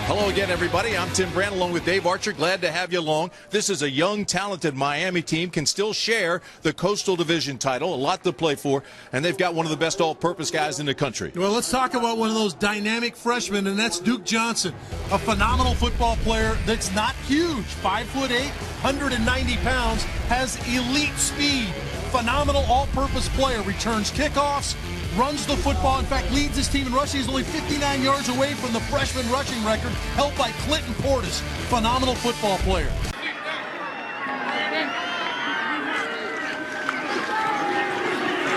Hello again, everybody. I'm Tim Brand along with Dave Archer. Glad to have you along. This is a young, talented Miami team, can still share the Coastal Division title, a lot to play for, and they've got one of the best all-purpose guys in the country. Well, let's talk about one of those dynamic freshmen, and that's Duke Johnson, a phenomenal football player that's not huge, 5'8", 190 pounds, has elite speed, phenomenal all-purpose player, returns kickoffs, runs the football, in fact, leads his team in rushing. He's only 59 yards away from the freshman rushing record, held by Clinton Portis. Phenomenal football player.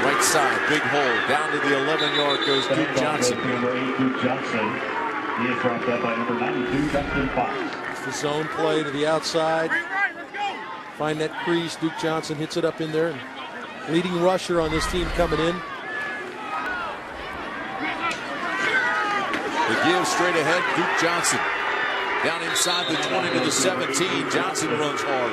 Right side, big hole, down to the 11-yard goes Duke Johnson. Duke Johnson. He is brought up by number 92, Dustin Fox. It's the zone play to the outside. Find that crease. Duke Johnson hits it up in there. Leading rusher on this team coming in. The give straight ahead, Duke Johnson. Down inside the 20 to the 17. Johnson runs hard.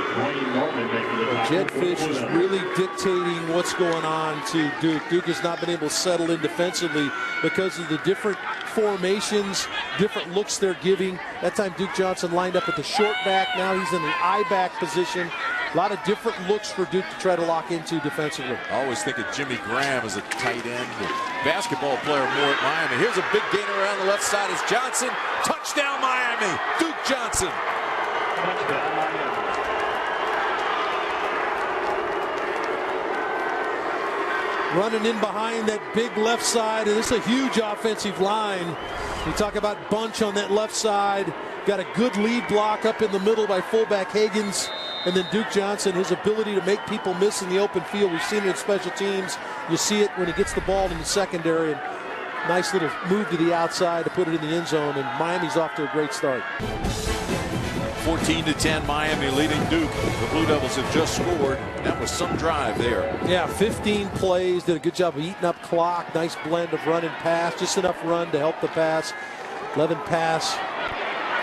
Jedd Fisch is really dictating what's going on to Duke. Duke has not been able to settle in defensively because of the different formations, different looks they're giving. That time Duke Johnson lined up at the short back. Now he's in the I back position. A lot of different looks for Duke to try to lock into defensively. I always think of Jimmy Graham as a tight end, basketball player more at Miami. Here's a big gainer around the left side. Is Johnson. Touchdown Miami. Duke Johnson. Running in behind that big left side. And this is a huge offensive line. You talk about bunch on that left side. Got a good lead block up in the middle by fullback Higgins. And then Duke Johnson, his ability to make people miss in the open field. We've seen it in special teams. You see it when he gets the ball in the secondary. And nice little move to the outside to put it in the end zone. And Miami's off to a great start. 14-10, Miami leading Duke. The Blue Devils have just scored. That was some drive there. Yeah, 15 plays. Did a good job of eating up clock. Nice blend of run and pass. Just enough run to help the pass. 11 pass,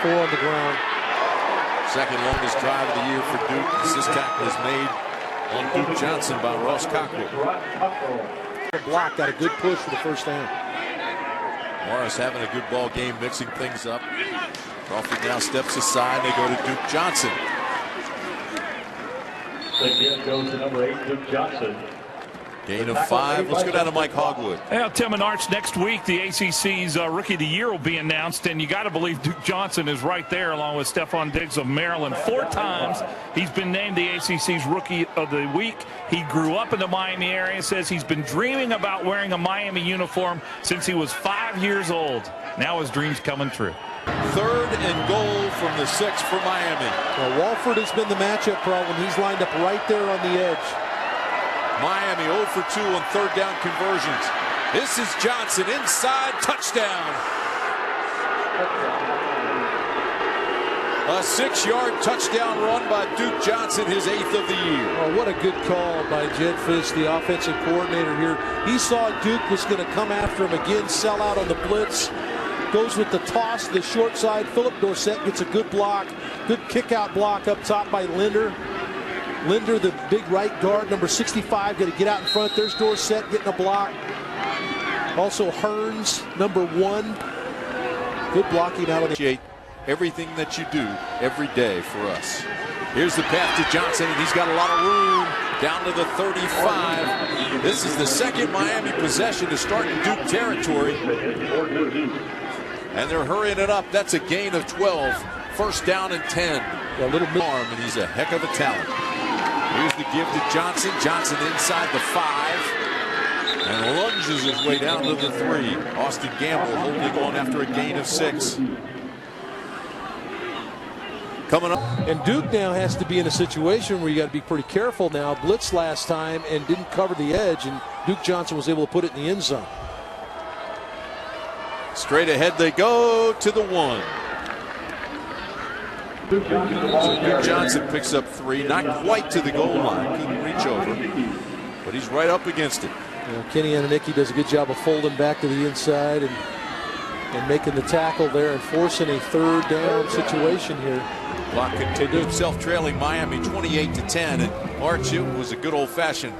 4 on the ground. Second longest drive of the year for Duke. This tackle is made on Duke Johnson by Ross Cockrell. The block got a good push for the first down. Morris having a good ball game, mixing things up. Crawford now steps aside. They go to Duke Johnson. The give goes to number 8, Duke Johnson. Gain of 5. Let's go down to Mike Hogwood. Well, Tim and Arch, next week the ACC's Rookie of the Year will be announced, and you got to believe Duke Johnson is right there along with Stephon Diggs of Maryland. 4 times he's been named the ACC's Rookie of the Week. He grew up in the Miami area, says he's been dreaming about wearing a Miami uniform since he was 5 years old. Now his dream's coming true. 3rd and goal from the 6 for Miami. Well, Walford has been the matchup problem. He's lined up right there on the edge. Miami 0 for 2 on 3rd down conversions. This is Johnson inside, touchdown. A 6-yard touchdown run by Duke Johnson, his 8th of the year. Oh, what a good call by Jedd Fisch, the offensive coordinator here. He saw Duke was going to come after him again, sell out on the blitz. Goes with the toss to the short side. Philip Dorsett gets a good block. Good kick-out block up top by Linder. Linder, the big right guard, number 65, going to get out in front. There's Dorsett getting a block. Also Hearns, number 1. Good blocking out of the... Everything that you do every day for us. Here's the path to Johnson, and he's got a lot of room down to the 35. This is the second Miami possession to start in Duke territory. And they're hurrying it up. That's a gain of 12. First down and 10. A little arm, and he's a heck of a talent. Here's the give to Johnson. Johnson inside the 5. And lunges his way down to the 3. Austin Gamble holding on after a gain of 6. Coming up. And Duke now has to be in a situation where you got to be pretty careful now. Blitz last time and didn't cover the edge, and Duke Johnson was able to put it in the end zone. Straight ahead they go to the 1. So Duke Johnson picks up 3, not quite to the goal line, couldn't reach over, but he's right up against it. You know, Kenny Ananiki does a good job of folding back to the inside and making the tackle there and forcing a 3rd down situation here. Clock continued himself trailing Miami 28-10, and March, it was a good old-fashioned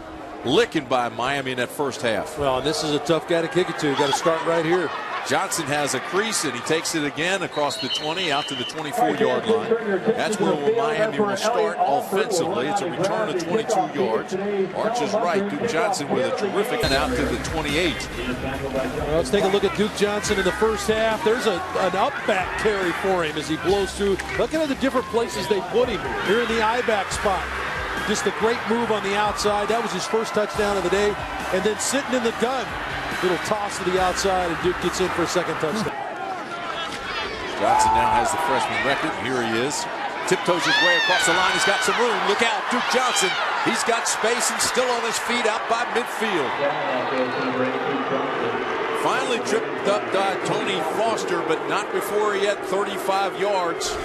licking by Miami in that first half. Well, this is a tough guy to kick it to. Got to start right here. Johnson has a crease, and he takes it again across the 20 out to the 24-yard line. That's where Miami will start offensively. It's a return of 22 yards. Arch is right. Duke Johnson with a terrific and out to the 28. Well, let's take a look at Duke Johnson in the first half. There's an up-back carry for him as he blows through. Looking at the different places they put him. Here in the I-back spot. Just a great move on the outside. That was his first touchdown of the day. And then sitting in the gun. Little toss to the outside, and Duke gets in for a second touchdown. Johnson now has the freshman record. Here he is. Tiptoes his way across the line. He's got some room. Look out, Duke Johnson. He's got space and still on his feet out by midfield. Finally tripped up by Tony Foster, but not before he had 35 yards.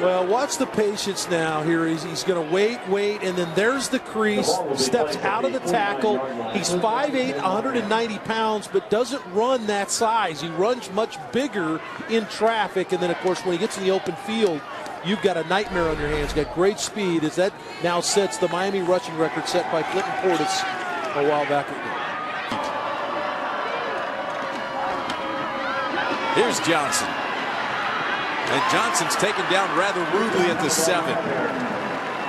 Well, watch the patience now here. He's going to wait, and then there's the crease. Steps out of the tackle. He's 5'8", 190 pounds, but doesn't run that size. He runs much bigger in traffic, and then, of course, when he gets in the open field, you've got a nightmare on your hands. Got great speed, as that now sets the Miami rushing record set by Clinton Portis a while back ago. Here's Johnson. And Johnson's taken down rather rudely at the 7.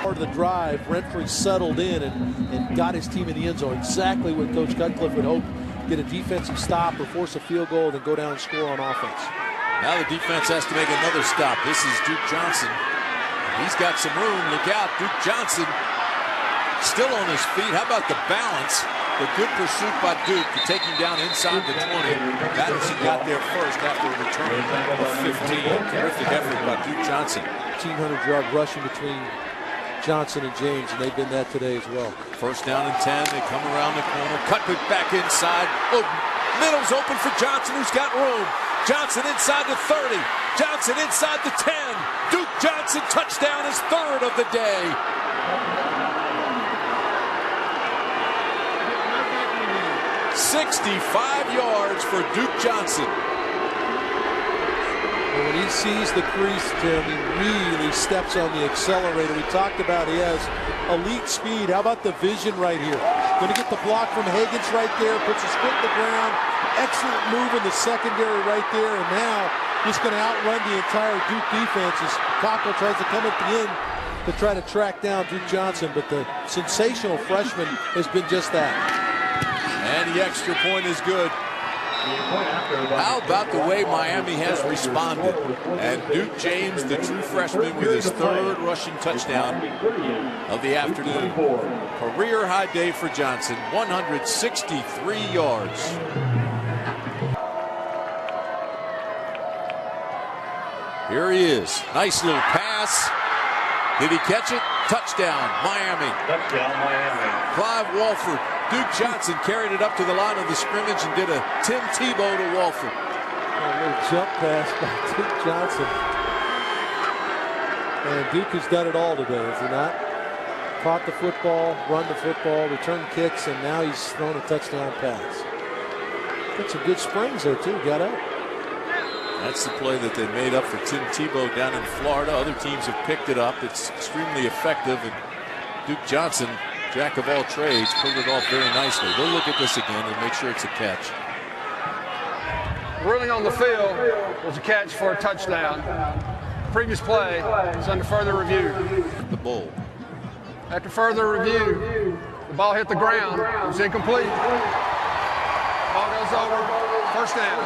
Part of the drive, Renfrey settled in and got his team in the end zone. Exactly what Coach Cutcliffe would hope. Get a defensive stop or force a field goal, then go down and score on offense. Now the defense has to make another stop. This is Duke Johnson. He's got some room. Look out, Duke Johnson still on his feet. How about the balance? The good pursuit by Duke to take him down inside the 20. Patterson got there first after a return of 15. Terrific effort by Duke Johnson. 1,500-yard rushing between Johnson and James, and they've been that today as well. First down and 10. They come around the corner. Cut it back inside. Oh, middle's open for Johnson, who's got room. Johnson inside the 30. Johnson inside the 10. Duke Johnson touchdown, his third of the day. 65 yards for Duke Johnson. Well, when he sees the crease, Tim, he really steps on the accelerator. We talked about he has elite speed. How about the vision right here? Going to get the block from Higgins right there, puts his foot in the ground. Excellent move in the secondary right there, and now he's going to outrun the entire Duke defense as Cockle tries to come at the end to try to track down Duke Johnson, but the sensational freshman has been just that. And the extra point is good. How about the way Miami has responded? And Duke James, the true freshman, with his third rushing touchdown of the afternoon. Career high day for Johnson, 163 yards. Here he is. Nice little pass. Did he catch it? Touchdown, Miami. Touchdown, Miami. Clive Walford. Duke Johnson carried it up to the line of the scrimmage and did a Tim Tebow to Walford. A little jump pass by Duke Johnson. And Duke has done it all today, has he not? Caught the football, run the football, return kicks, and now he's thrown a touchdown pass. Got some good springs there, too. Got up. That's the play that they made up for Tim Tebow down in Florida. Other teams have picked it up. It's extremely effective. And Duke Johnson, jack of all trades, pulled it off very nicely. We'll look at this again and make sure it's a catch. Ruling on the field was a catch for a touchdown. Previous play is under further review. The bowl. After further review, the ball hit the ground. It was incomplete. Ball goes over. First down.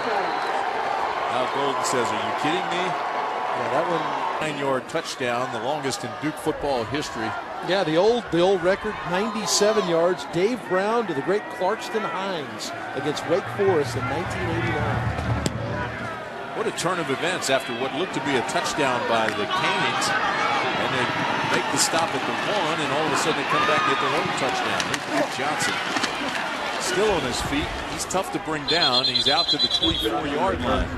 Now Golden says, are you kidding me? Yeah, that one. 9-yard touchdown, the longest in Duke football history. Yeah, the old record, 97 yards. Dave Brown to the great Clarkston Hines against Wake Forest in 1989. What a turn of events after what looked to be a touchdown by the Canes. And they make the stop at the 1, and all of a sudden they come back and get their own touchdown. Here's Duke Johnson. Still on his feet. He's tough to bring down. He's out to the 24-yard line.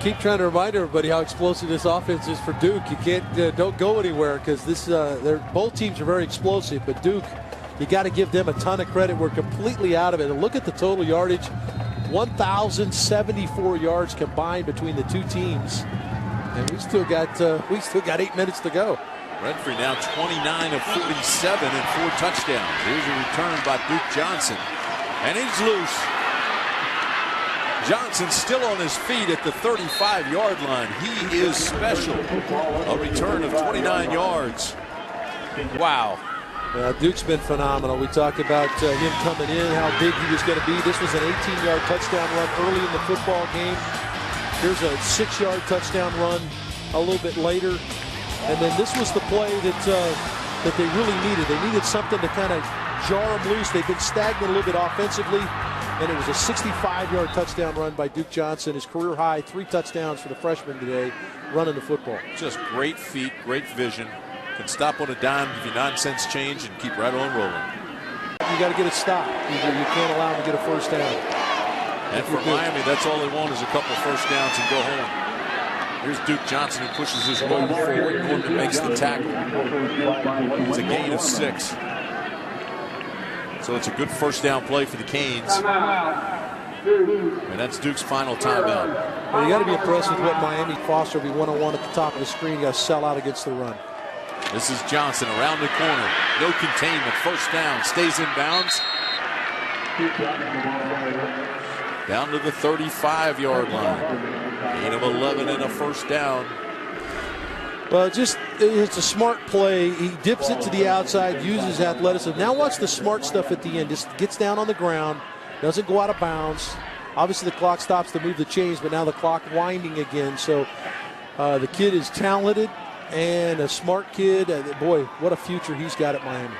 Keep trying to remind everybody how explosive this offense is for Duke. You can't don't go anywhere because this both teams are very explosive. But Duke, you got to give them a ton of credit. We're completely out of it. And look at the total yardage: 1,074 yards combined between the two teams. And we still got 8 minutes to go. Renfrey now 29 of 47 and 4 touchdowns. Here's a return by Duke Johnson. And he's loose. Johnson still on his feet at the 35-yard line. He is special. A return of 29 yards. Wow. Duke's been phenomenal. We talked about him coming in, how big he was going to be. This was an 18-yard touchdown run early in the football game. Here's a 6-yard touchdown run a little bit later. And then this was the play that they really needed. They needed something to kind of jar them loose. They've been stagnant a little bit offensively. And it was a 65-yard touchdown run by Duke Johnson. His career high, 3 touchdowns for the freshman today, running the football. Just great feet, great vision. Can stop on a dime, give you nonsense change, and keep right on rolling. You got to get it stopped. You can't allow him to get a first down. And for Miami, that's all they want is a couple first downs and go home. Here's Duke Johnson who pushes his rover forward. Norman makes the tackle. It's a gain of 6. So it's a good first down play for the Canes. And that's Duke's final timeout. Well, you got to be impressed with what Miami Foster will be one-on-one at the top of the screen. You got to sell out against the run. This is Johnson around the corner. No containment. First down. Stays in bounds. Down to the 35-yard line. Gain of 11 and a first down. Well, it's a smart play. He dips it to the outside, uses athleticism. Now watch the smart stuff at the end. Just gets down on the ground, doesn't go out of bounds. Obviously, the clock stops to move the chains, but now the clock winding again. So the kid is talented and a smart kid. Boy, what a future he's got at Miami.